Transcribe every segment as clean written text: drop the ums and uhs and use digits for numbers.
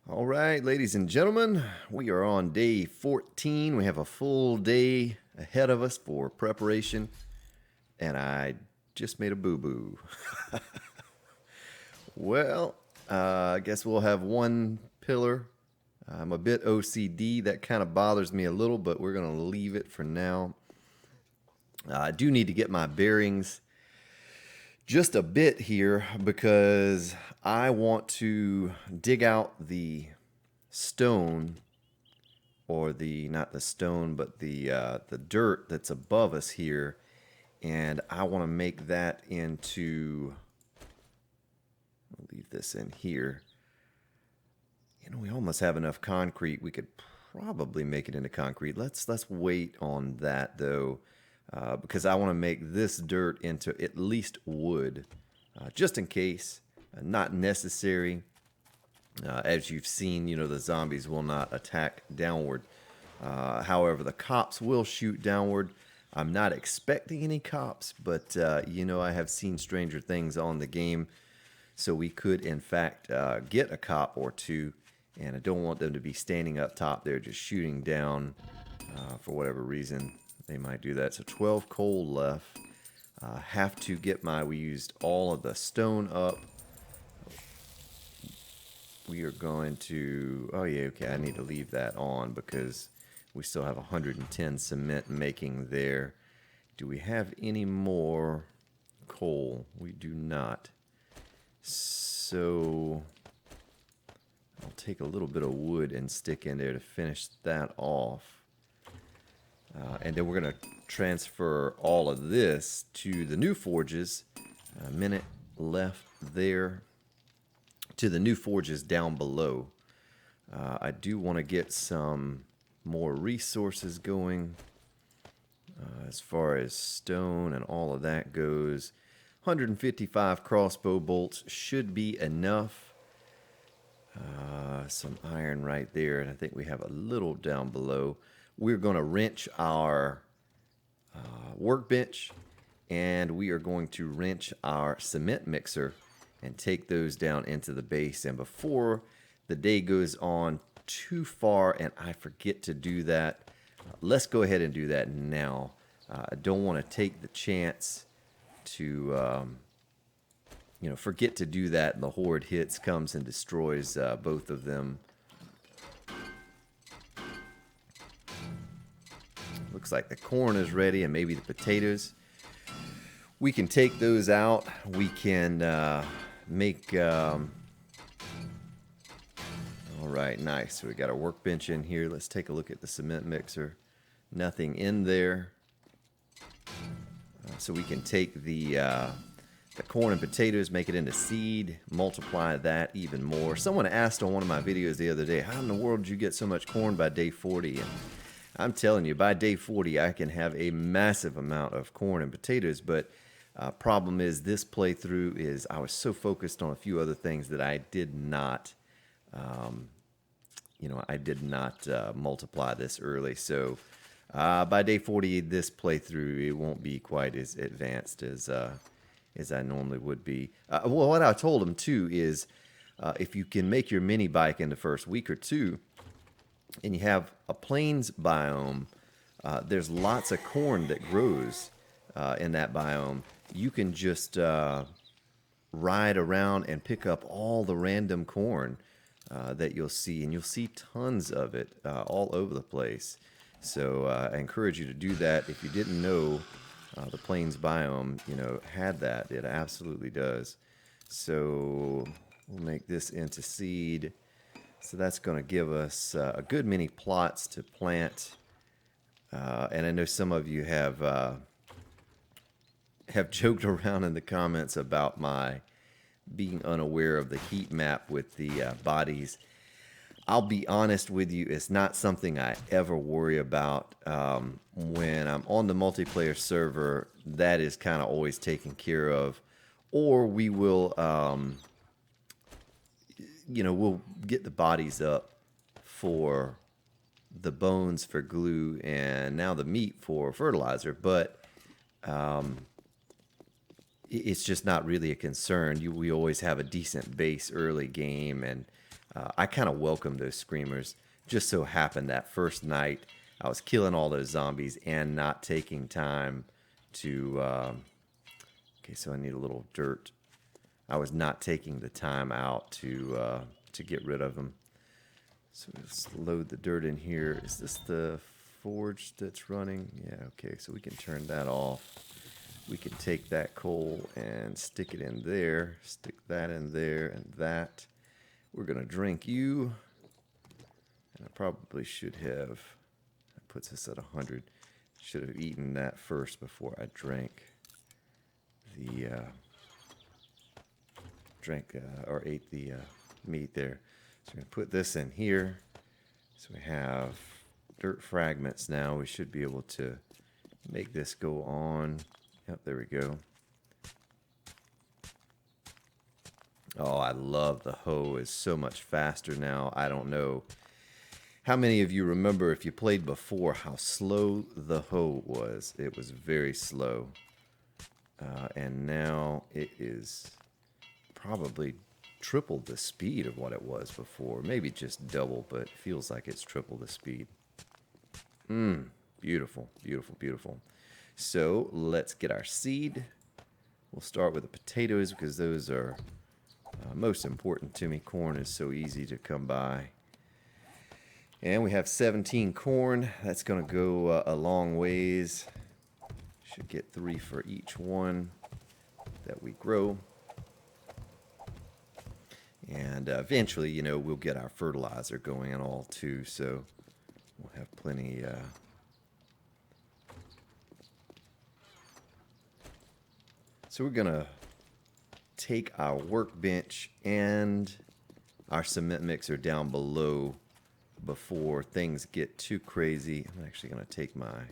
All right, ladies and gentlemen, we are on day 14. We have a full day ahead of us for preparation, and I just made a boo boo. Well, I guess we'll have one pillar. I'm a bit OCD. That kind of bothers me a little, but we're going to leave it for now. I do need to get my bearings just a bit here because I want to dig out the stone, or the not the stone but the dirt that's above us here, and I want to make that into, I'll leave this in here. We almost have enough concrete. We could probably make it into concrete. Let's wait on that though, because I want to make this dirt into at least wood, just in case. Not necessary. As you've seen, the zombies will not attack downward. However, the cops will shoot downward. I'm not expecting any cops, but I have seen stranger things on the game, so we could in fact get a cop or two, and I don't want them to be standing up top there just shooting down for whatever reason. They might do that. So 12 coal left. Have to get we used all of the stone up. We are going to, oh yeah, okay, I need to leave that on because we still have 110 cement making there. Do we have any more coal? We do not. So I'll take a little bit of wood and stick in there to finish that off. And then we're going to transfer all of this to the new forges. A minute left there. To the new forges down below. I do want to get some more resources going as far as stone and all of that goes. 155 crossbow bolts should be enough. Some iron right there, and I think we have a little down below. We're going to wrench our workbench, and we are going to wrench our cement mixer and take those down into the base. And before the day goes on too far and I forget to do that, let's go ahead and do that now. I don't want to take the chance to forget to do that and the horde hits, comes and destroys both of them. Looks like the corn is ready, and maybe the potatoes. We can take those out. We can make all right, nice. So we got a workbench in here. Let's take a look at the cement mixer. Nothing in there. So we can take the corn and potatoes, make it into seed, multiply that even more. Someone asked on one of my videos the other day, how in the world did you get so much corn by day 40? And I'm telling you, by day 40 I can have a massive amount of corn and potatoes, but problem is, this playthrough is, I was so focused on a few other things that I did not, multiply this early. So by day 40, this playthrough, it won't be quite as advanced as I normally would be. Well, what I told him too is, if you can make your mini bike in the first week or two, and you have a plains biome, there's lots of corn that grows in that biome. You can just ride around and pick up all the random corn that you'll see, and you'll see tons of it all over the place. So I encourage you to do that. If you didn't know, the plains biome, had that. It absolutely does. So we'll make this into seed. So that's going to give us a good many plots to plant. And I know some of you have joked around in the comments about my being unaware of the heat map with the bodies. I'll be honest with you, it's not something I ever worry about. When I'm on the multiplayer server, that is kind of always taken care of. Or we will, we'll get the bodies up for the bones for glue and now the meat for fertilizer. But it's just not really a concern. We always have a decent base early game, and I kind of welcome those screamers. Just so happened that first night I was killing all those zombies and not taking time to... okay, so I need a little dirt. I was not taking the time out to get rid of them. So let's load the dirt in here. Is this the forge that's running? Yeah, okay, so we can turn that off. We can take that coal and stick it in there. Stick that in there and that. We're going to drink you. And I probably should have, that puts us at 100. Should have eaten that first before I drank the, or ate the meat there. So we're going to put this in here. So we have dirt fragments now. We should be able to make this go on. Yep, there we go. Oh, I love the hoe. It's so much faster now. I don't know how many of you remember, if you played before, how slow the hoe was. It was very slow. And now it is probably triple the speed of what it was before. Maybe just double, but it feels like it's triple the speed. Beautiful, beautiful, beautiful. So let's get our seed. We'll start with the potatoes because those are most important to me. Corn is so easy to come by. And we have 17 corn. That's going to go a long ways. Should get 3 for each one that we grow. And eventually, you know, we'll get our fertilizer going and all too. So we'll have plenty... So we're going to take our workbench and our cement mixer down below before things get too crazy. I'm actually going to take my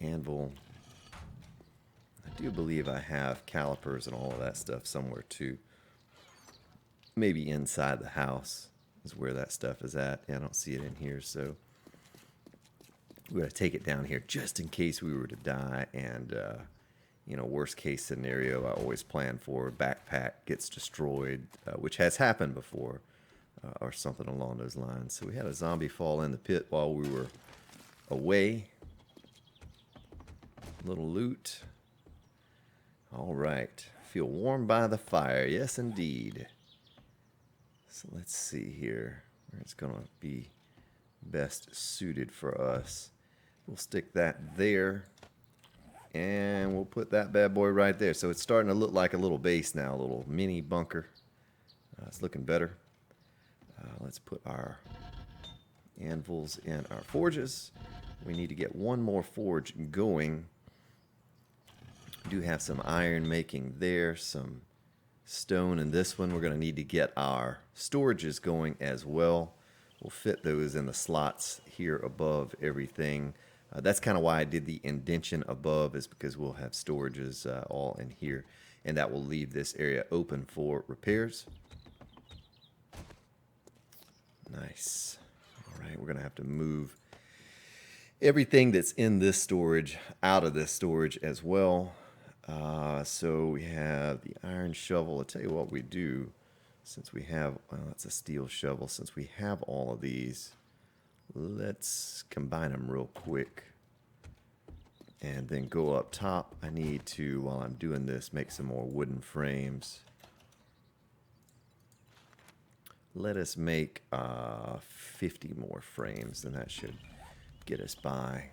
anvil. I do believe I have calipers and all of that stuff somewhere too. Maybe inside the house is where that stuff is at. Yeah, I don't see it in here, so we're going to take it down here just in case we were to die. And, you know, worst case scenario, I always plan for backpack gets destroyed, which has happened before, or something along those lines. So we had a zombie fall in the pit while we were away. Little loot. All right. Feel warm by the fire. Yes, indeed. So let's see here where it's going to be best suited for us. We'll stick that there, and we'll put that bad boy right there. So it's starting to look like a little base now, a little mini bunker. It's looking better. Let's put our anvils in our forges. We need to get one more forge going. We do have some iron making there, some stone in this one. We're going to need to get our storages going as well. We'll fit those in the slots here above everything. That's kind of why I did the indentation above, is because we'll have storages all in here. And that will leave this area open for repairs. Nice. All right, we're going to have to move everything that's in this storage out of this storage as well. So we have the iron shovel. I'll tell you what we do. Since we have, well, that's a steel shovel. Since we have all of these, let's combine them real quick. And then go up top. I need to, while I'm doing this, make some more wooden frames. Let us make 50 more frames, and that should get us by.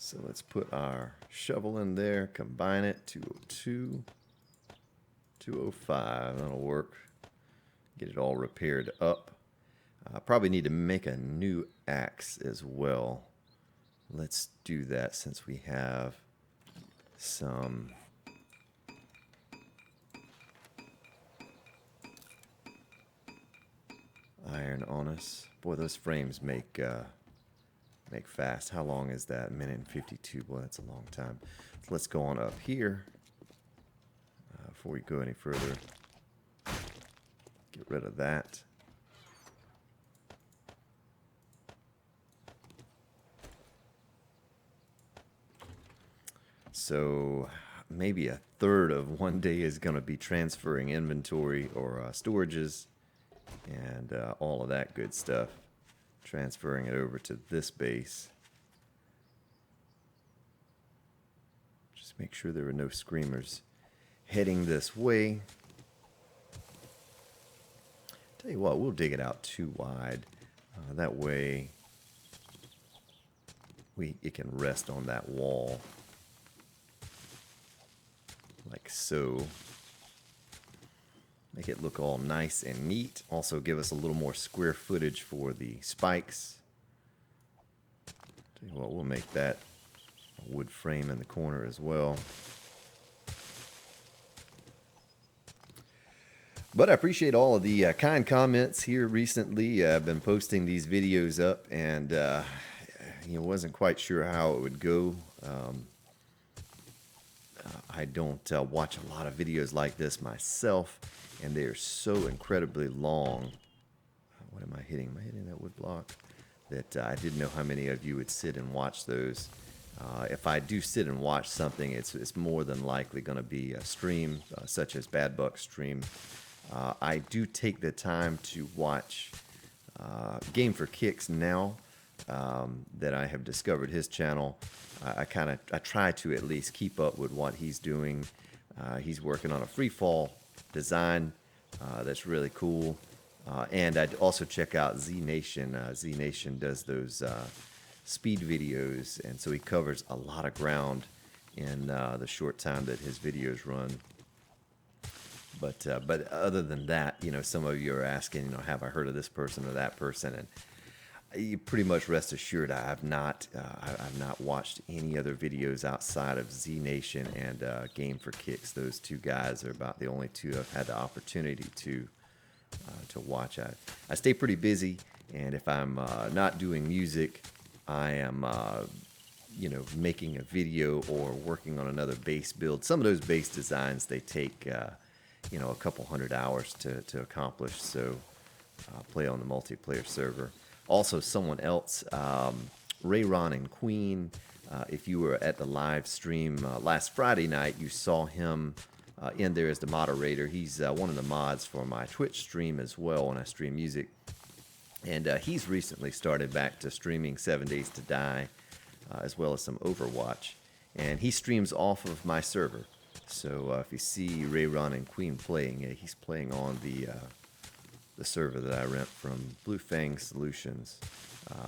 So let's put our shovel in there, combine it, 202, 205, that'll work. Get it all repaired up. I probably need to make a new axe as well. Let's do that since we have some iron on us. Boy, those frames make fast. How long is that? 1:52. Boy, that's a long time. So let's go on up here before we go any further. Get rid of that. So maybe a third of one day is going to be transferring inventory or storages and all of that good stuff. Transferring it over to this base. Just make sure there are no screamers heading this way. Tell you what, we'll dig it out too wide. That way it can rest on that wall. Like so. Make it look all nice and neat. Also give us a little more square footage for the spikes. Tell you what, we'll make that a wood frame in the corner as well. But I appreciate all of the kind comments here recently. I've been posting these videos up and wasn't quite sure how it would go. I don't watch a lot of videos like this myself, and they are so incredibly long. What am I hitting? Am I hitting that wood block? That I didn't know how many of you would sit and watch those. If I do sit and watch something, it's more than likely going to be a stream, such as Bad Buck's stream. I do take the time to watch Game for Kicks now that I have discovered his channel. I try to at least keep up with what he's doing. He's working on a free fall design that's really cool. And I'd also check out Z Nation. Z Nation does those speed videos, and so he covers a lot of ground in the short time that his videos run. But other than that, some of you are asking, have I heard of this person or that person? And you pretty much rest assured I've not watched any other videos outside of Z Nation and Game for Kicks. Those two guys are about the only two I've had the opportunity to watch. I stay pretty busy, and if I'm not doing music, I am making a video or working on another base build. Some of those base designs, they take a couple hundred hours to accomplish, so play on the multiplayer server. Also, someone else, Ray Ron and Queen, if you were at the live stream last Friday night, you saw him in there as the moderator. He's one of the mods for my Twitch stream as well when I stream music. And he's recently started back to streaming 7 Days to Die, as well as some Overwatch. And he streams off of my server. So if you see Ray Ron and Queen playing, he's playing on the server that I rent from Blue Fang Solutions.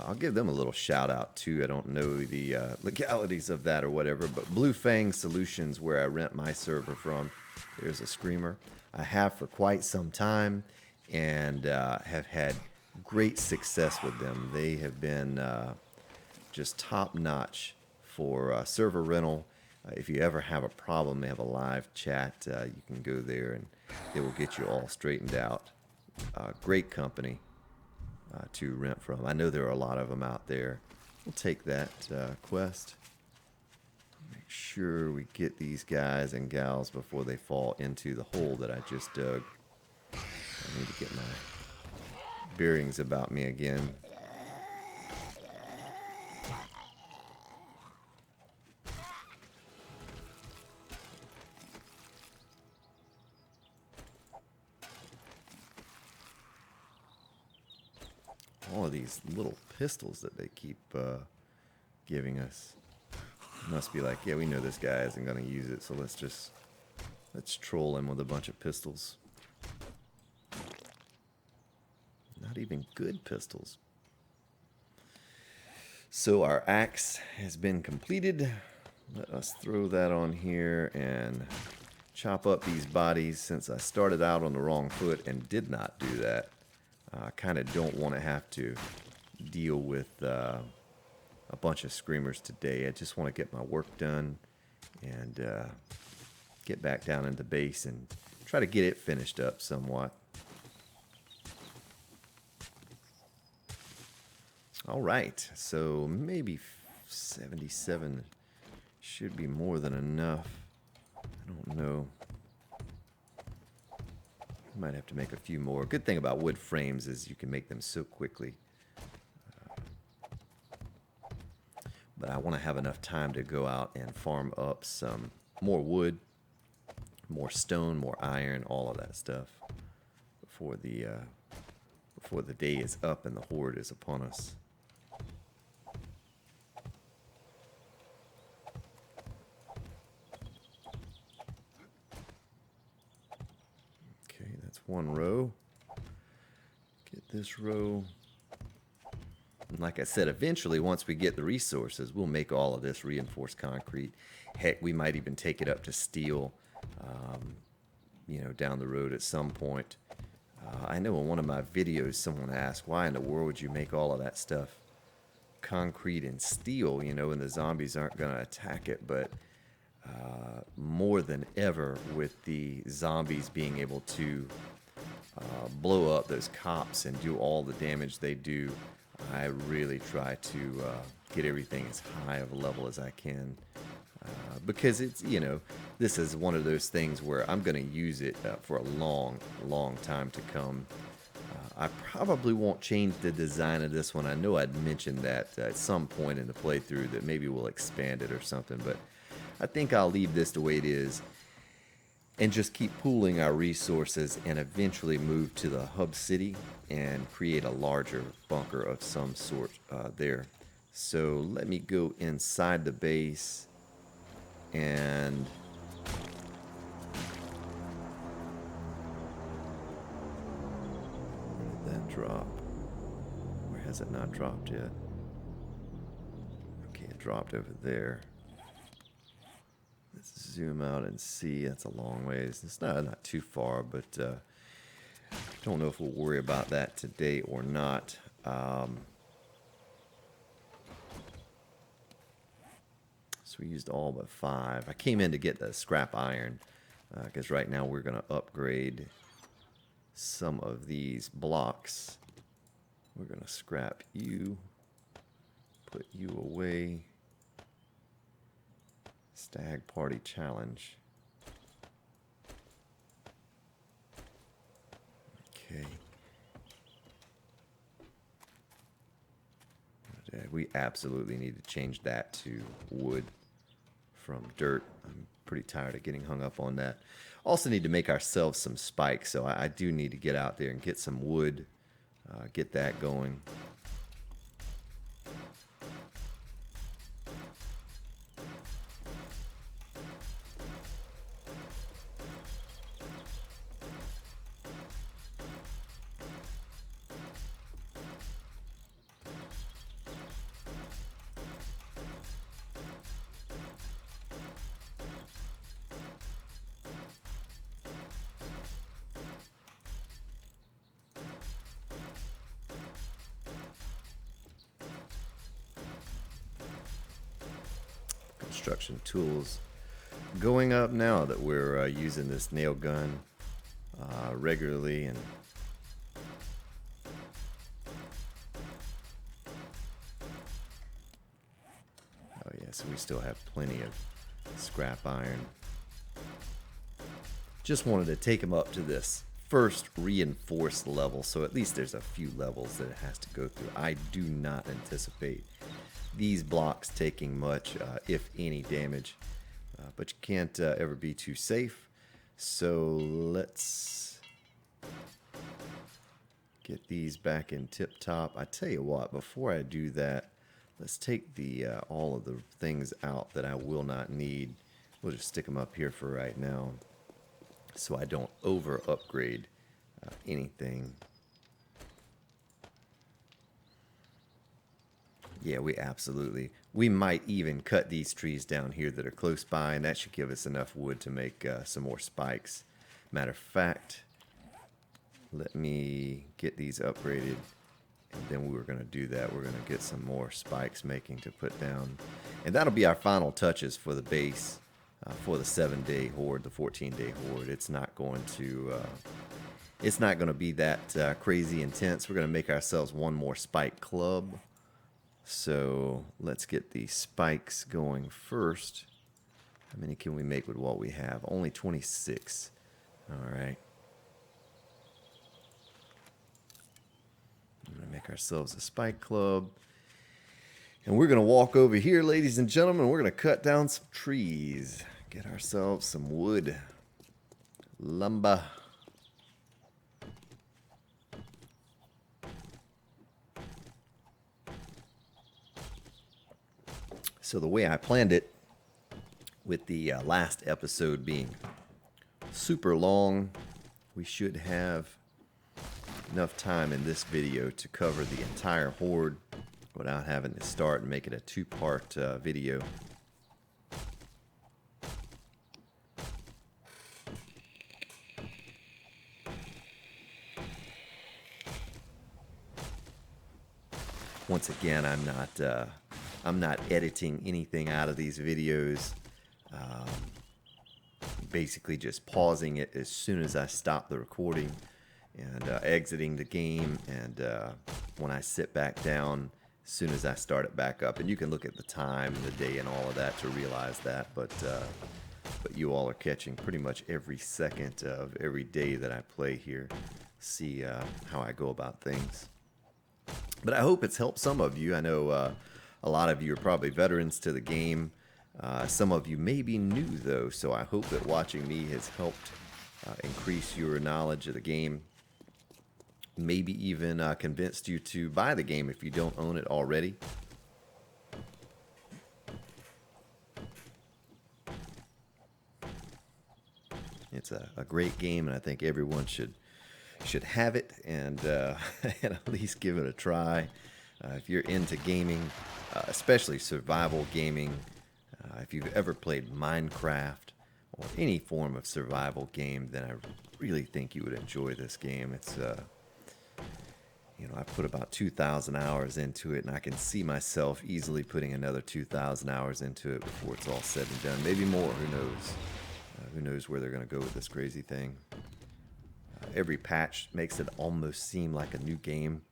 I'll give them a little shout out too. I don't know the legalities of that or whatever, but Blue Fang Solutions, where I rent my server from, there's a screamer. I have for quite some time, and have had great success with them. They have been just top notch for server rental. If you ever have a problem, they have a live chat. You can go there and they will get you all straightened out. Great company to rent from. I know there are a lot of them out there. We'll take that quest. Make sure we get these guys and gals before they fall into the hole that I just dug. I need to get my bearings about me again. All of these little pistols that they keep giving us. Must be like, yeah, we know this guy isn't going to use it, so let's troll him with a bunch of pistols. Not even good pistols. So our axe has been completed. Let us throw that on here and chop up these bodies. Since I started out on the wrong foot and did not do that, I kind of don't want to have to deal with a bunch of screamers today. I just want to get my work done and get back down into base and try to get it finished up somewhat. All right, so maybe 77 should be more than enough. I don't know. Might have to make a few more. Good thing about wood frames is you can make them so quickly. But I want to have enough time to go out and farm up some more wood, more stone, more iron, all of that stuff before the day is up and the horde is upon us. Okay, that's one row. Get this row. And like I said, eventually, once we get the resources, we'll make all of this reinforced concrete. Heck, we might even take it up to steel, down the road at some point. I know in one of my videos, someone asked, why in the world would you make all of that stuff concrete and steel, and the zombies aren't going to attack it? But more than ever, with the zombies being able to blow up those cops and do all the damage they do, I really try to get everything as high of a level as I can. Because it's, this is one of those things where I'm going to use it for a long, long time to come. I probably won't change the design of this one. I know I'd mentioned that at some point in the playthrough that maybe we'll expand it or something, but I think I'll leave this the way it is and just keep pooling our resources and eventually move to the hub city and create a larger bunker of some sort there. So let me go inside the base and where did that drop? Where has it not dropped yet? Okay, it dropped over there. Let's zoom out and see. That's a long ways. It's not too far, but don't know if we'll worry about that today or not. So we used all but 5. I came in to get the scrap iron because right now we're going to upgrade some of these blocks. We're going to scrap you, put you away. Stag Party Challenge. Okay. We absolutely need to change that to wood from dirt. I'm pretty tired of getting hung up on that. Also need to make ourselves some spikes, so I do need to get out there and get some wood, get that going. Construction tools going up now that we're using this nail gun regularly. And oh yeah, so we still have plenty of scrap iron. Just wanted to take them up to this first reinforced level, so at least there's a few levels that it has to go through. I do not anticipate these blocks taking much, if any, damage, but you can't ever be too safe. So let's get these back in tip top. I tell you what, before I do that, let's take the all of the things out that I will not need. We'll just stick them up here for right now, so I don't over upgrade anything. Yeah, we might even cut these trees down here that are close by, and that should give us enough wood to make some more spikes. Matter of fact, let me get these upgraded, and then we're going to do that. We're going to get some more spikes making to put down, and that'll be our final touches for the base for the 7-day horde, the 14-day horde. It's not going to be that crazy intense. We're going to make ourselves one more spike club. So let's get the spikes going first. How many can we make with what we have? Only 26. All right. We're going to make ourselves a spike club. And we're going to walk over here, ladies and gentlemen. We're going to cut down some trees. Get ourselves some wood. Lumber. So the way I planned it, with the last episode being super long, we should have enough time in this video to cover the entire horde without having to start and make it a two-part video. Once again, I'm not editing anything out of these videos. Basically just pausing it as soon as I stop the recording and exiting the game, and when I sit back down, as soon as I start it back up. And you can look at the time and the day and all of that to realize that, but you all are catching pretty much every second of every day that I play here. See how I go about things. But I hope it's helped some of you. I know a lot of you are probably veterans to the game. Some of you may be new, though, so I hope that watching me has helped increase your knowledge of the game. Maybe even convinced you to buy the game if you don't own it already. It's a great game, and I think everyone should have it and, and at least give it a try. If you're into gaming, especially survival gaming, if you've ever played Minecraft or any form of survival game, then I really think you would enjoy this game. It's, you know, I put about 2,000 hours into it, and I can see myself easily putting another 2,000 hours into it before it's all said and done. Maybe more, who knows? Who knows where they're going to go with this crazy thing. Every patch makes it almost seem like a new game.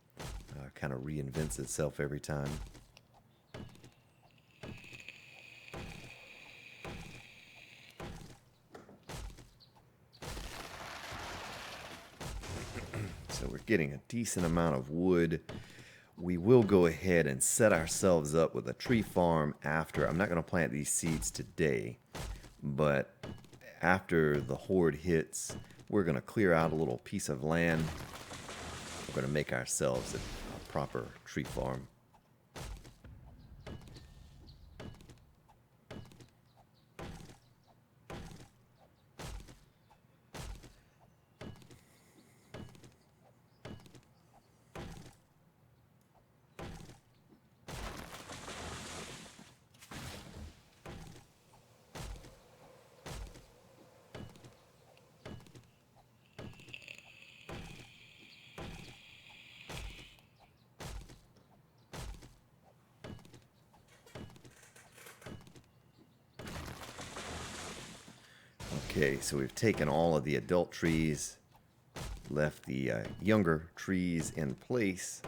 Kind of reinvents itself every time. So we're getting a decent amount of wood. We will go ahead and set ourselves up with a tree farm after. I'm not going to plant these seeds today, but after the horde hits, we're going to clear out a little piece of land. We're going to make ourselves a proper tree farm. Okay, so we've taken all of the adult trees, left the younger trees in place.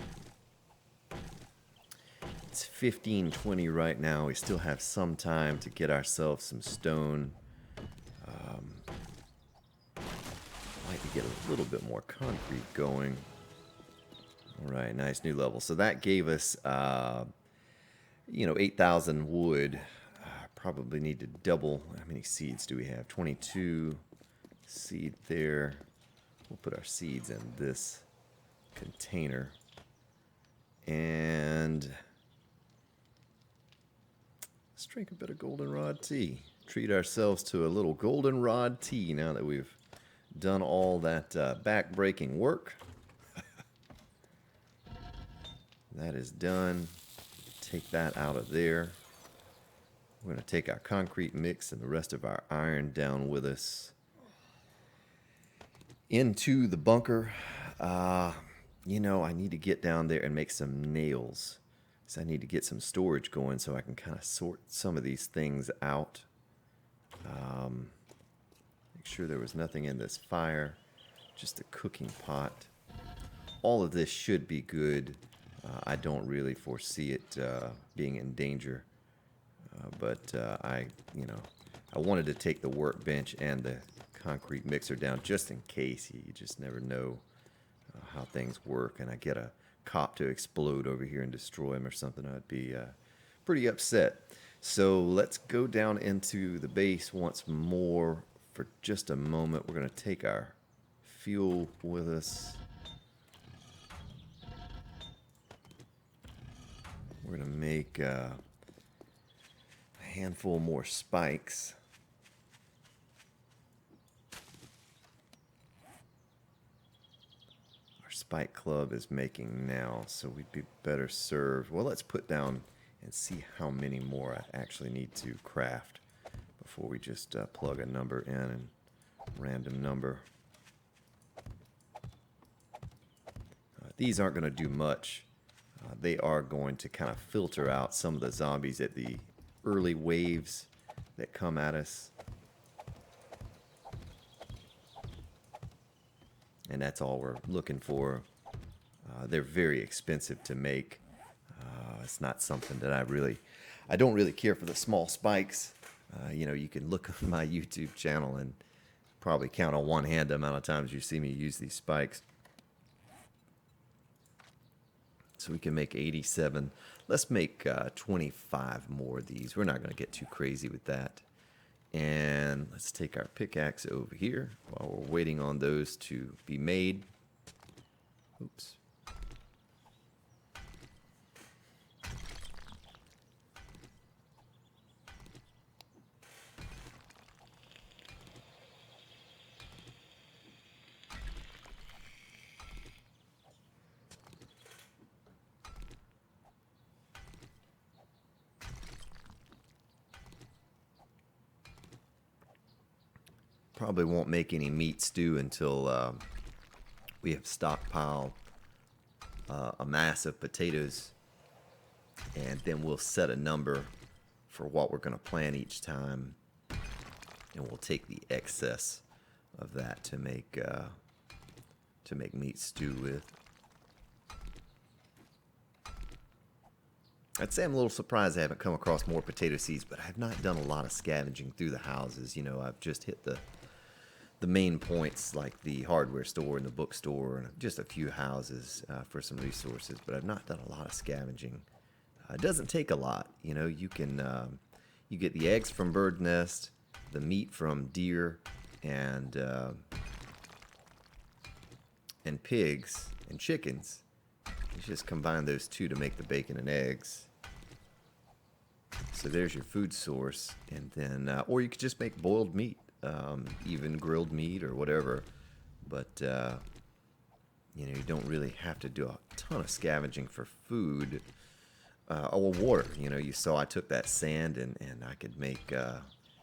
It's 15:20 right now. We still have some time to get ourselves some stone. I'd like to get a little bit more concrete going. All right, nice new level. So that gave us, 8,000 wood. Probably need to double. How many seeds do we have? 22 seed there. We'll put our seeds in this container. And let's drink a bit of goldenrod tea. Treat ourselves to a little goldenrod tea now that we've done all that back-breaking work. That is done. Take that out of there. We're going to take our concrete mix and the rest of our iron down with us into the bunker. I need to get down there and make some nails. So I need to get some storage going so I can kind of sort some of these things out. Make sure there was nothing in this fire, just a cooking pot. All of this should be good. I don't really foresee it being in danger. But I wanted to take the workbench and the concrete mixer down just in case. You just never know how things work, and I get a cop to explode over here and destroy him or something. I'd be pretty upset. So let's go down into the base once more for just a moment. We're going to take our fuel with us. We're going to make a handful more spikes. Our spike club is making now, so we'd be better served. Well, let's put down and see how many more I actually need to craft before we just plug a number in and random number. These aren't going to do much. They are going to kind of filter out some of the zombies at the early waves that come at us. And that's all we're looking for. They're very expensive to make. It's not something that I don't really care for the small spikes. You know, you can look on my YouTube channel and probably count on one hand the amount of times you see me use these spikes. So we can make 87. Let's make 25 more of these. We're not going to get too crazy with that. And let's take our pickaxe over here while we're waiting on those to be made. Oops. Probably won't make any meat stew until we have stockpiled a mass of potatoes, and then we'll set a number for what we're going to plant each time, and we'll take the excess of that to make meat stew with. I'd say I'm a little surprised I haven't come across more potato seeds, but I've not done a lot of scavenging through the houses. You know, I've just hit the main points like the hardware store and the bookstore and just a few houses for some resources, but I've not done a lot of scavenging. It doesn't take a lot. You know, you can you get the eggs from bird nest, the meat from deer and pigs and chickens. You just combine those two to make the bacon and eggs. So there's your food source, and then or you could just make boiled meat. Even grilled meat or whatever, but you know, you don't really have to do a ton of scavenging for food or water. You know, you saw I took that sand and I could make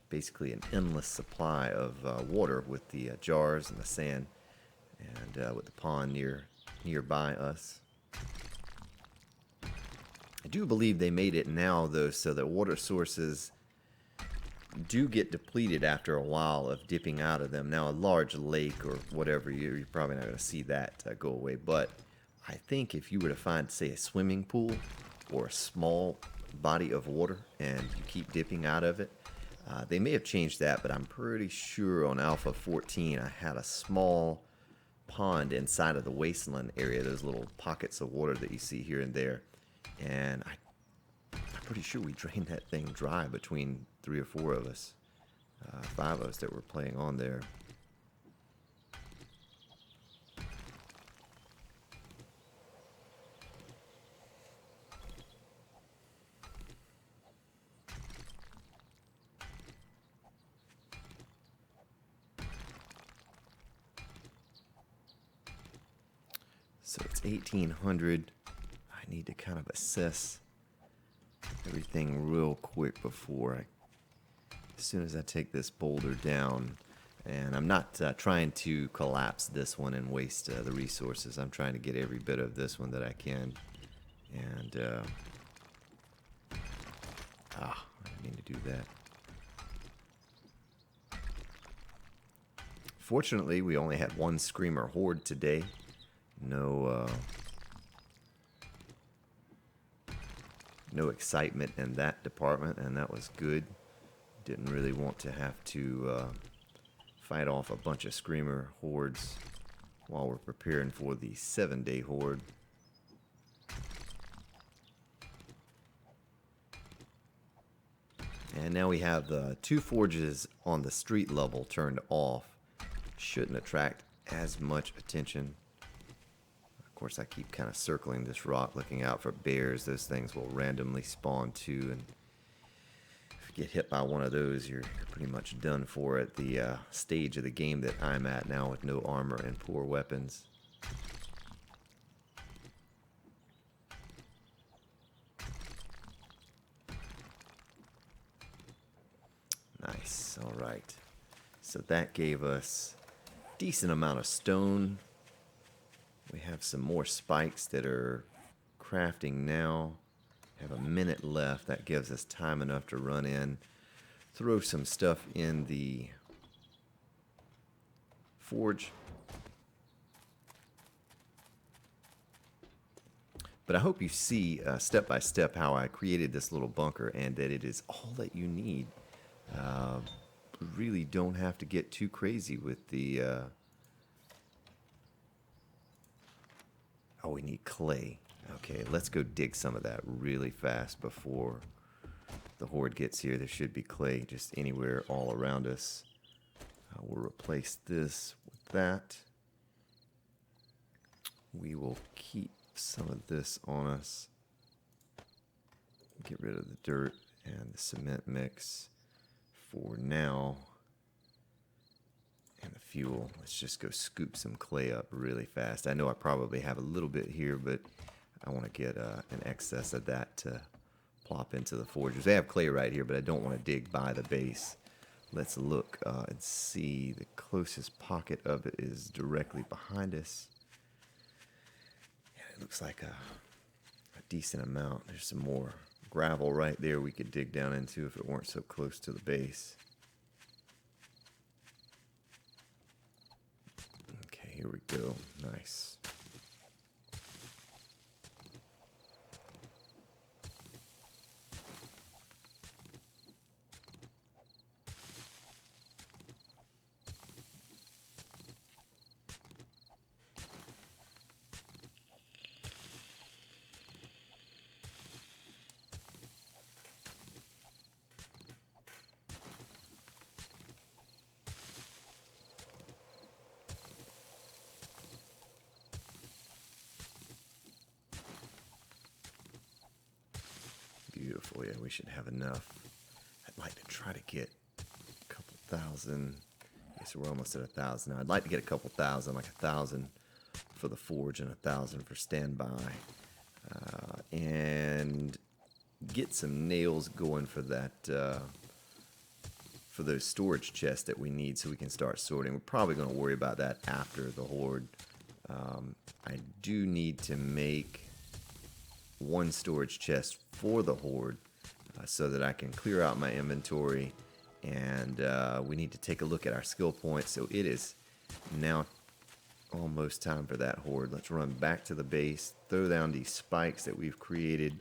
basically an endless supply of water with the jars and the sand, and with the pond nearby us. I do believe they made it now though, so that water sources do get depleted after a while of dipping out of them. Now, a large lake or whatever, you're probably not going to see that go away. But I think if you were to find, say, a swimming pool or a small body of water and you keep dipping out of it, they may have changed that, but I'm pretty sure on Alpha 14 I had a small pond inside of the wasteland area, those little pockets of water that you see here and there. And I'm pretty sure we drained that thing dry between 3 or 4 of us, 5 of us that were playing on there. So it's 1800. I need to kind of assess everything real quick before as soon as I take this boulder down. And I'm not trying to collapse this one and waste the resources. I'm trying to get every bit of this one that I can. And I didn't mean to do that. Fortunately, we only had one screamer horde today. No excitement in that department, and that was good. Didn't really want to have to fight off a bunch of screamer hordes while we're preparing for the 7-day horde. And now we have the 2 forges on the street level turned off. Shouldn't attract as much attention. Of course, I keep kind of circling this rock, looking out for bears. Those things will randomly spawn too, and if you get hit by one of those, you're pretty much done for at the stage of the game that I'm at now with no armor and poor weapons. Nice. All right. So that gave us a decent amount of stone. We have some more spikes that are crafting now. Have a minute left. That gives us time enough to run in, throw some stuff in the forge. But I hope you see step by step how I created this little bunker and that it is all that you need. Really don't have to get too crazy with the... Oh, we need clay. Okay, let's go dig some of that really fast before the horde gets here. There should be clay just anywhere all around us. We'll replace this with that. We will keep some of this on us. Get rid of the dirt and the cement mix for now. And the fuel. Let's just go scoop some clay up really fast. I know I probably have a little bit here, but I want to get an excess of that to plop into the forges. They have clay right here, but I don't want to dig by the base. Let's look and see. The closest pocket of it is directly behind us. Yeah, it looks like a decent amount. There's some more gravel right there we could dig down into if it weren't so close to the base. Okay, here we go. Nice. Beautiful. Yeah, we should have enough. I'd like to try to get a couple thousand. I guess we're almost at 1,000 now. I'd like to get a couple thousand, like 1,000 for the forge and 1,000 for standby. And get some nails going for that, for those storage chests that we need so we can start sorting. We're probably going to worry about that after the horde. I do need to make one storage chest for the horde so that I can clear out my inventory, and we need to take a look at our skill points. So it is now almost time for that horde. Let's run back to the base, throw down these spikes that we've created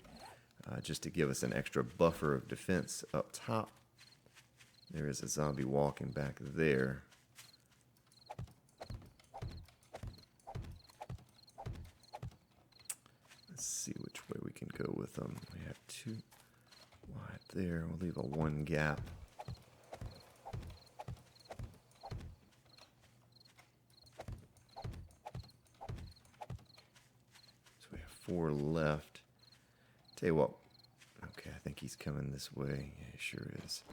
just to give us an extra buffer of defense up top. There is a zombie walking back there. Let's see which way we can go with them. We have 2 wide there. We'll leave a 1 gap. So we have 4 left. Tell you what. Okay, I think he's coming this way. Yeah, he sure is.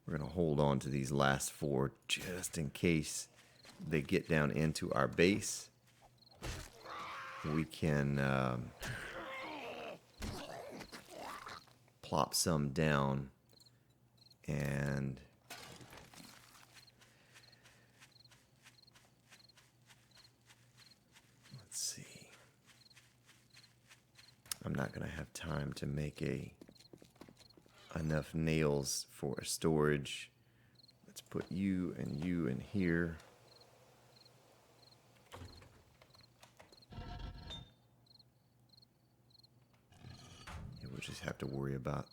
We're going to hold on to these last 4 just in case they get down into our base. We can plop some down and let's see. I'm not going to have time to make enough nails for a storage. Let's put you in here. We'll just have to worry about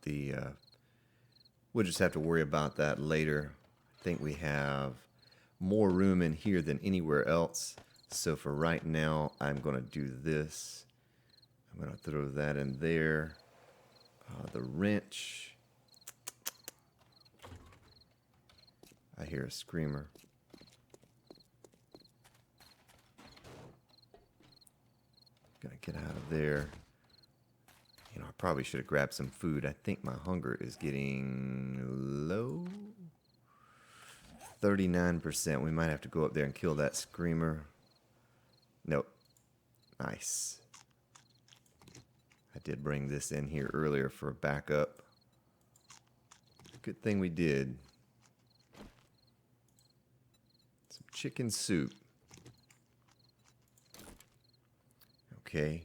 we'll just have to worry about that later. I think we have more room in here than anywhere else. So for right now, I'm going to do this. I'm going to throw that in there. The wrench. I hear a screamer. Gonna get out of there. You know, I probably should have grabbed some food. I think my hunger is getting low. 39%. We might have to go up there and kill that screamer. Nope. Nice. I did bring this in here earlier for a backup. Good thing we did. Some chicken soup. Okay.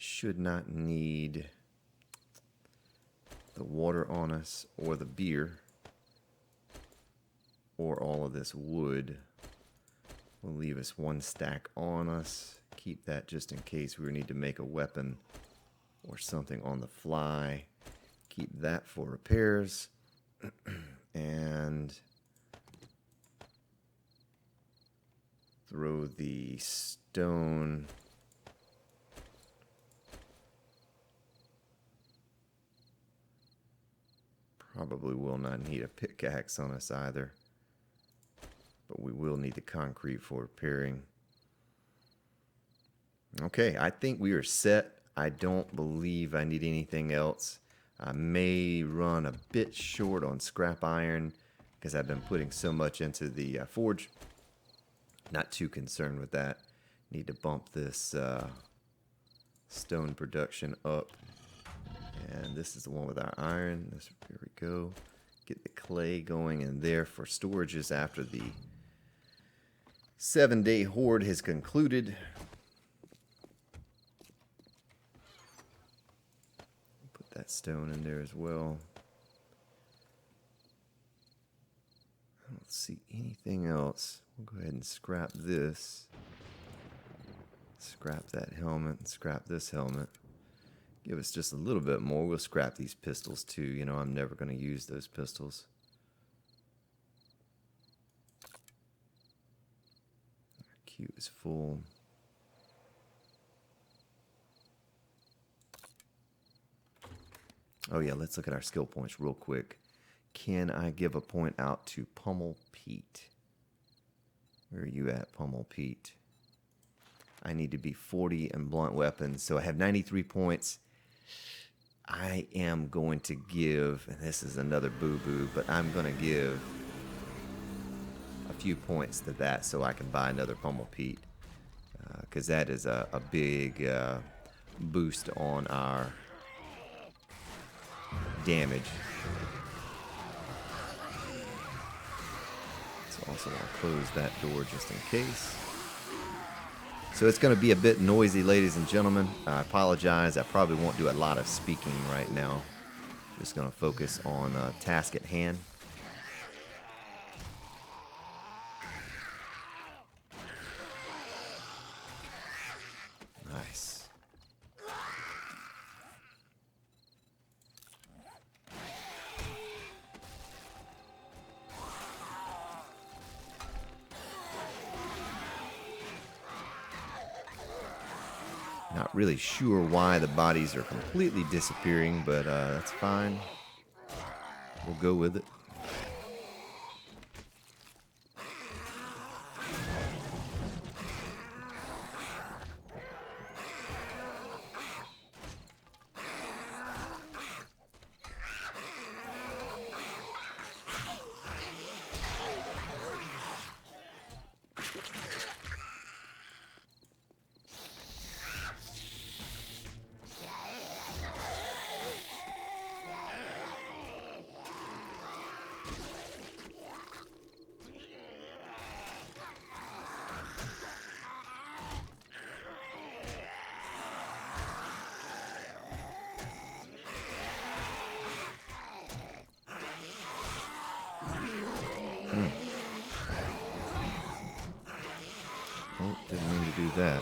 Should not need the water on us or the beer or all of this wood. Will leave us one stack on us. Keep that just in case we need to make a weapon or something on the fly. Keep that for repairs. And throw the stone. Probably will not need a pickaxe on us either. But we will need the concrete for repairing. Okay, I think we are set. I don't believe I need anything else. I may run a bit short on scrap iron because I've been putting so much into the forge. Not too concerned with that. Need to bump this stone production up. And this is the one with our iron. Here we go. Get the clay going in there for storages after the 7-day horde has concluded. Put that stone in there as well. I don't see anything else. We'll go ahead and scrap this. Scrap that helmet and scrap this helmet. Give us just a little bit more. We'll scrap these pistols too. You know, I'm never going to use those pistols. Our queue is full. Oh yeah, let's look at our skill points real quick. Can I give a point out to Pummel Pete? Where are you at, Pummel Pete? I need to be 40 in blunt weapons, so I have 93 points. I am going to give, and this is another boo-boo, but I'm going to give a few points to that so I can buy another Pummel Pete. Because that is a big boost on our damage. So also want to close that door just in case. So it's going to be a bit noisy, ladies and gentlemen. I apologize. I probably won't do a lot of speaking right now. Just going to focus on task at hand. Nice. Not really sure why the bodies are completely disappearing, but that's fine. We'll go with it. Oh, didn't mean to do that.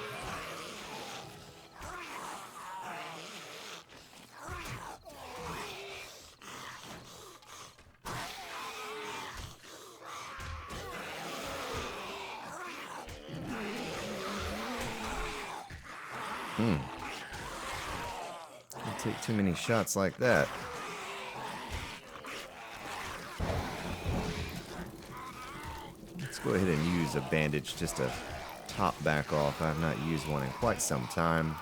Don't take too many shots like that. go ahead and use a bandage just to top back off. I've not used one in quite some time.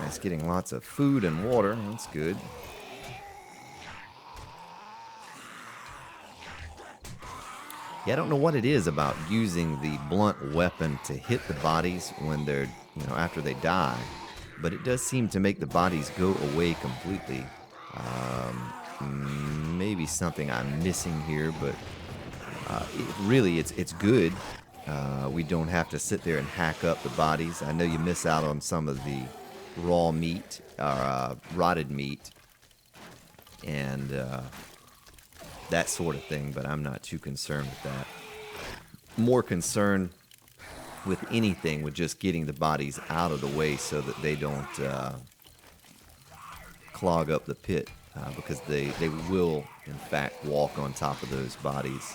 It's getting lots of food and water. That's good. Yeah, I don't know what it is about using the blunt weapon to hit the bodies when they're, after they die, but it does seem to make the bodies go away completely. Maybe something I'm missing here, but it's good. We don't have to sit there and hack up the bodies. I know you miss out on some of the raw meat or rotted meat and that sort of thing, but I'm not too concerned with that. More concerned with anything with just getting the bodies out of the way so that they don't clog up the pit, because they will in fact walk on top of those bodies,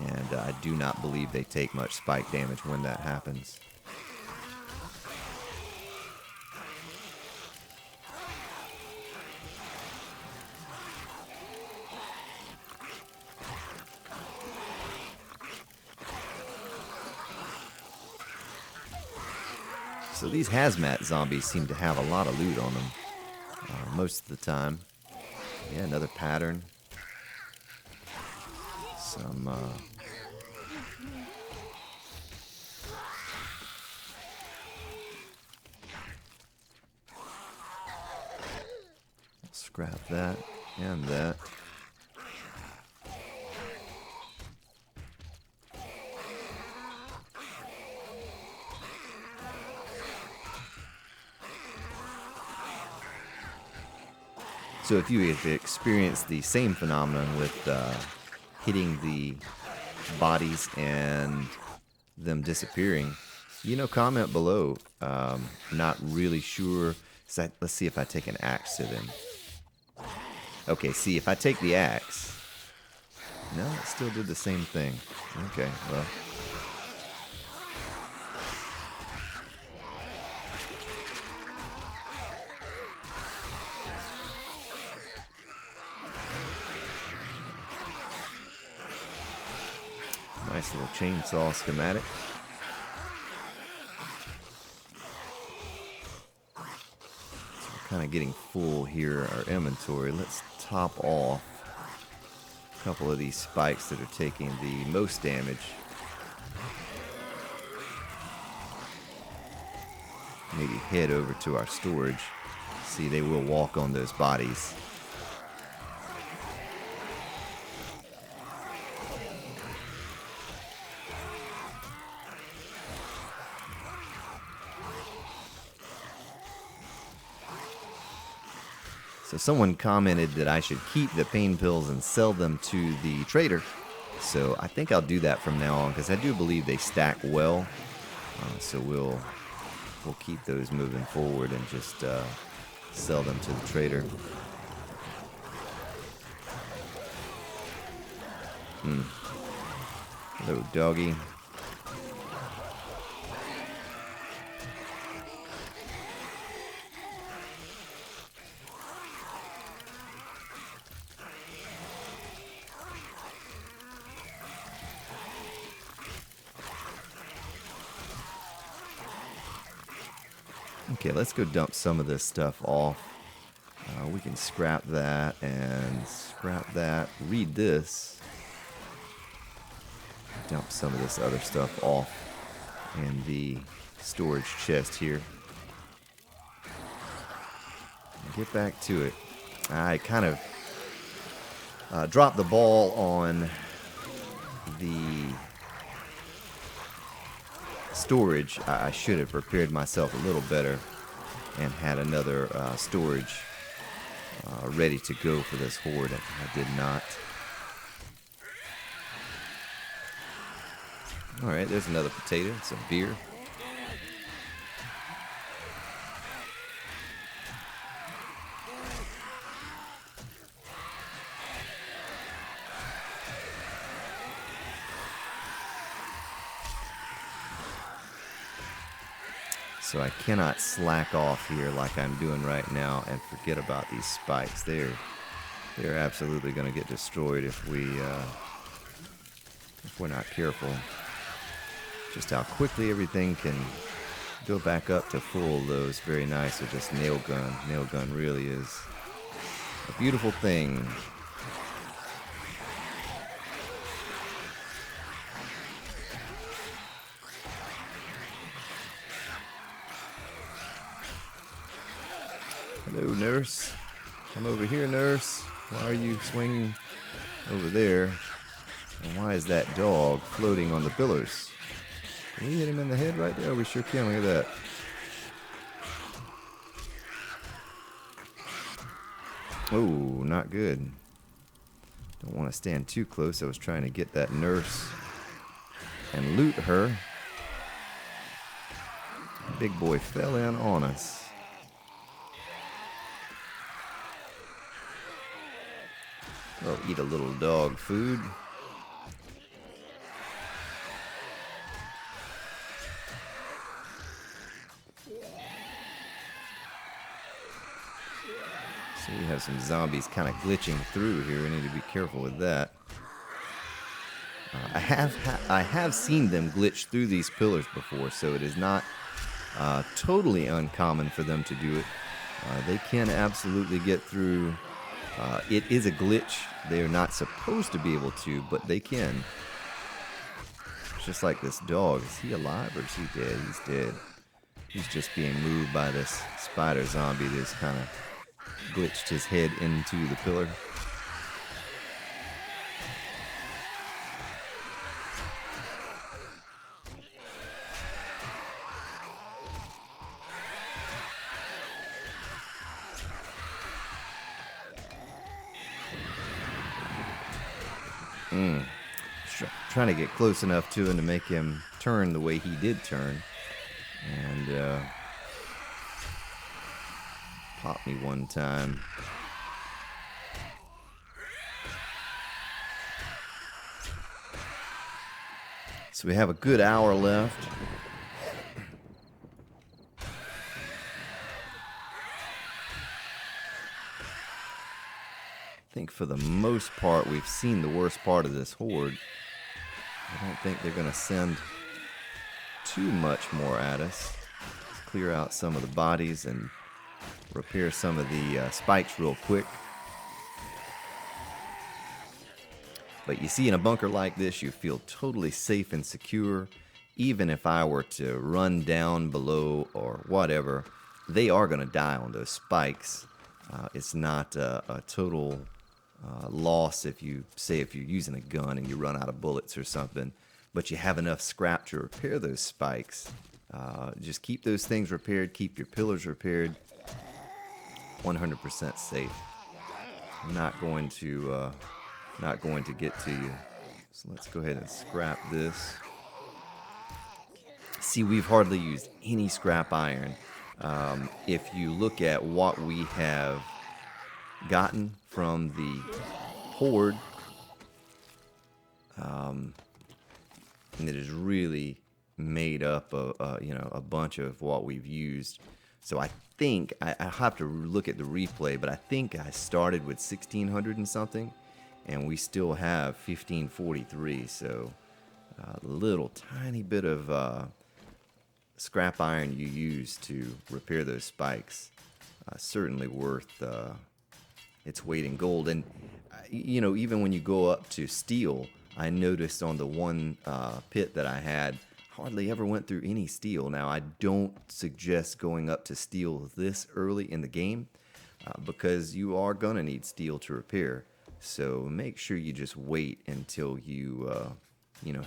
and I do not believe they take much spike damage when that happens. So these hazmat zombies seem to have a lot of loot on them most of the time. Yeah, another pattern. Some scrap that and that. So if you have experienced the same phenomenon with hitting the bodies and them disappearing, comment below. Not really sure. So let's see if I take an axe to them. Okay, see, if I take the axe, no, it still did the same thing. Okay, well. Nice little chainsaw schematic. So we're kind of getting full here, our inventory. Let's top off a couple of these spikes that are taking the most damage. Maybe head over to our storage. See, they will walk on those bodies. So someone commented that I should keep the pain pills and sell them to the trader. So I think I'll do that from now on, because I do believe they stack well. So we'll keep those moving forward and just sell them to the trader. Hello, doggy. Okay, let's go dump some of this stuff off. We can scrap that and scrap that. Read this. Dump some of this other stuff off in the storage chest here. Get back to it. I kind of dropped the ball on the storage. I should have prepared myself a little better and had another storage ready to go for this horde. I did not. Alright, there's another potato, some beer. So I cannot slack off here like I'm doing right now and forget about these spikes. They're absolutely going to get destroyed if we're not careful. Just how quickly everything can go back up to full, though, is very nice with this nail gun. Nail gun really is a beautiful thing. Hello, nurse. Come over here, nurse. Why are you swinging over there? And why is that dog floating on the pillars? Can we hit him in the head right there? We sure can. Look at that. Oh, not good. Don't want to stand too close. I was trying to get that nurse and loot her. Big boy fell in on us. Oh, eat a little dog food. So we have some zombies kind of glitching through here. We need to be careful with that. I have seen them glitch through these pillars before, so it is not totally uncommon for them to do it. They can absolutely get through. It is a glitch. They are not supposed to be able to, but they can. It's just like this dog. Is he alive or is he dead? He's dead. He's just being moved by this spider zombie that's kind of glitched his head into the pillar. Trying to get close enough to him to make him turn the way he did turn. And popped me one time. So we have a good hour left. I think for the most part we've seen the worst part of this horde. I don't think they're going to send too much more at us. Let's clear out some of the bodies and repair some of the spikes real quick. But you see, in a bunker like this, you feel totally safe and secure. Even if I were to run down below or whatever, they are going to die on those spikes. It's not a total loss if you're using a gun and you run out of bullets or something, but you have enough scrap to repair those spikes. Just keep those things repaired, keep your pillars repaired. 100% safe. I'm not going to get to you. So let's go ahead and scrap this. See, we've hardly used any scrap iron. If you look at what we have gotten from the horde, and it is really made up of a bunch of what we've used. So I think I have to look at the replay, but I think I started with 1600 and something, and we still have 1543. So a little tiny bit of scrap iron you use to repair those spikes, certainly worth its weight in gold. And even when you go up to steel, I noticed on the one pit that I had, hardly ever went through any steel. Now, I don't suggest going up to steel this early in the game because you are going to need steel to repair. So make sure you just wait until you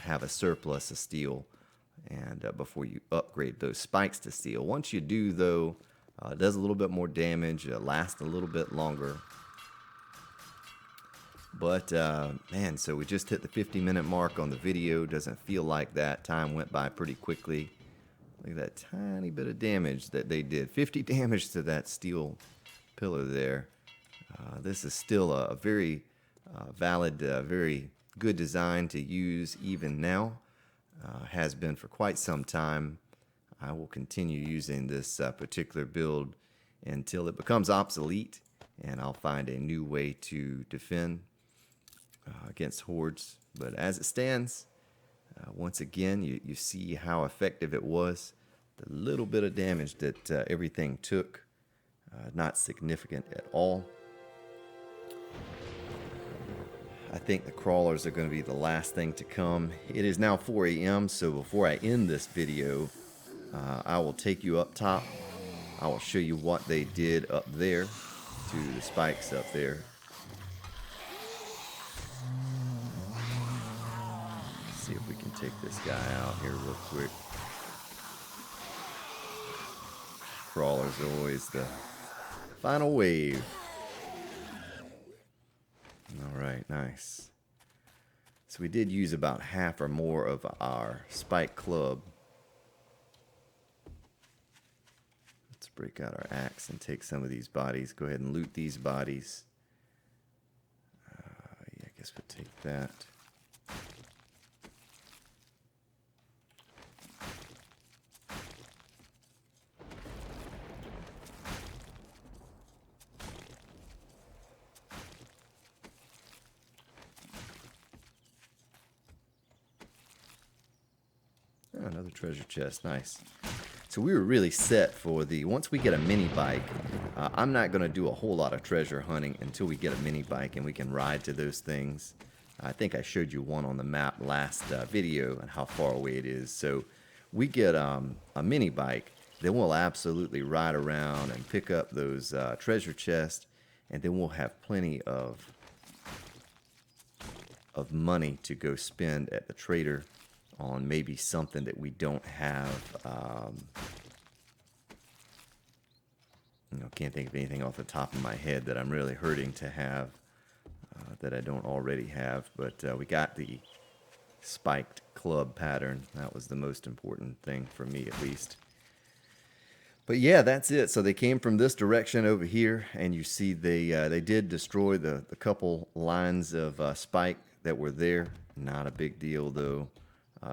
have a surplus of steel and before you upgrade those spikes to steel. Once you do, though, it does a little bit more damage, lasts a little bit longer. But, man, so we just hit the 50-minute mark on the video. Doesn't feel like that. Time went by pretty quickly. Look at that tiny bit of damage that they did. 50 damage to that steel pillar there. This is still a very valid, very good design to use even now. Has been for quite some time. I will continue using this particular build until it becomes obsolete, and I'll find a new way to defend against hordes. But as it stands, once again, you see how effective it was. The little bit of damage that everything took, not significant at all. I think the crawlers are going to be the last thing to come. It is now 4 a.m., so before I end this video, I will take you up top. I will show you what they did up there to the spikes up there. Let's see if we can take this guy out here real quick. Crawlers are always the final wave. Alright, nice. So we did use about half or more of our spike club. Let's break out our axe and take some of these bodies. Go ahead and loot these bodies. Yeah, I guess we'll take that. Oh, another treasure chest, nice. So we were really set for once we get a mini bike, I'm not going to do a whole lot of treasure hunting until we get a mini bike and we can ride to those things. I think I showed you one on the map last video and how far away it is. So we get a mini bike, then we'll absolutely ride around and pick up those treasure chests, and then we'll have plenty of money to go spend at the trader on maybe something that we don't have. Can't think of anything off the top of my head that I'm really hurting to have that I don't already have. But we got the spiked club pattern. That was the most important thing for me, at least. But yeah, that's it. So they came from this direction over here, and you see they did destroy the couple lines of spike that were there. Not a big deal though.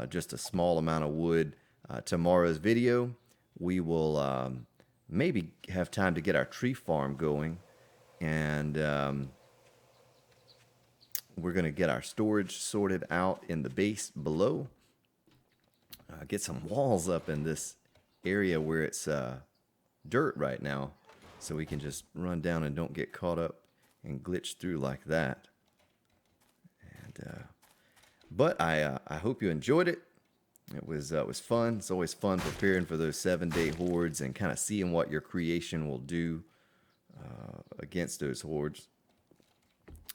Just a small amount of wood. Tomorrow's video, we will maybe have time to get our tree farm going, and we're going to get our storage sorted out in the base below. Get some walls up in this area where it's dirt right now, so we can just run down and don't get caught up and glitch through like that. And but I hope you enjoyed it. It was fun. It's always fun preparing for those 7-day hordes and kind of seeing what your creation will do against those hordes.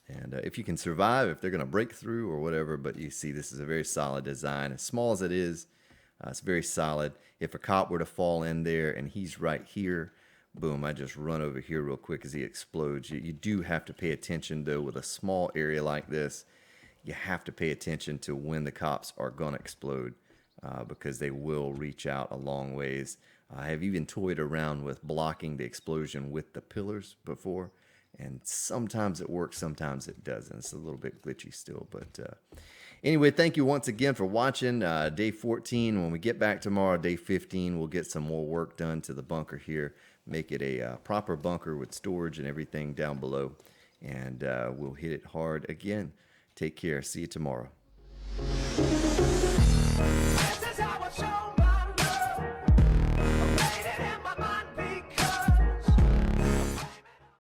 And if you can survive, if they're going to break through or whatever. But you see, this is a very solid design. As small as it is, it's very solid. If a cop were to fall in there and he's right here, boom, I just run over here real quick as he explodes. You do have to pay attention, though, with a small area like this. You have to pay attention to when the cops are going to explode, because they will reach out a long ways. I have even toyed around with blocking the explosion with the pillars before, and sometimes it works, sometimes it doesn't. It's a little bit glitchy still, but anyway, thank you once again for watching day 14. When we get back tomorrow, day 15, we'll get some more work done to the bunker here, make it a proper bunker with storage and everything down below, and we'll hit it hard again. Take care. See you tomorrow.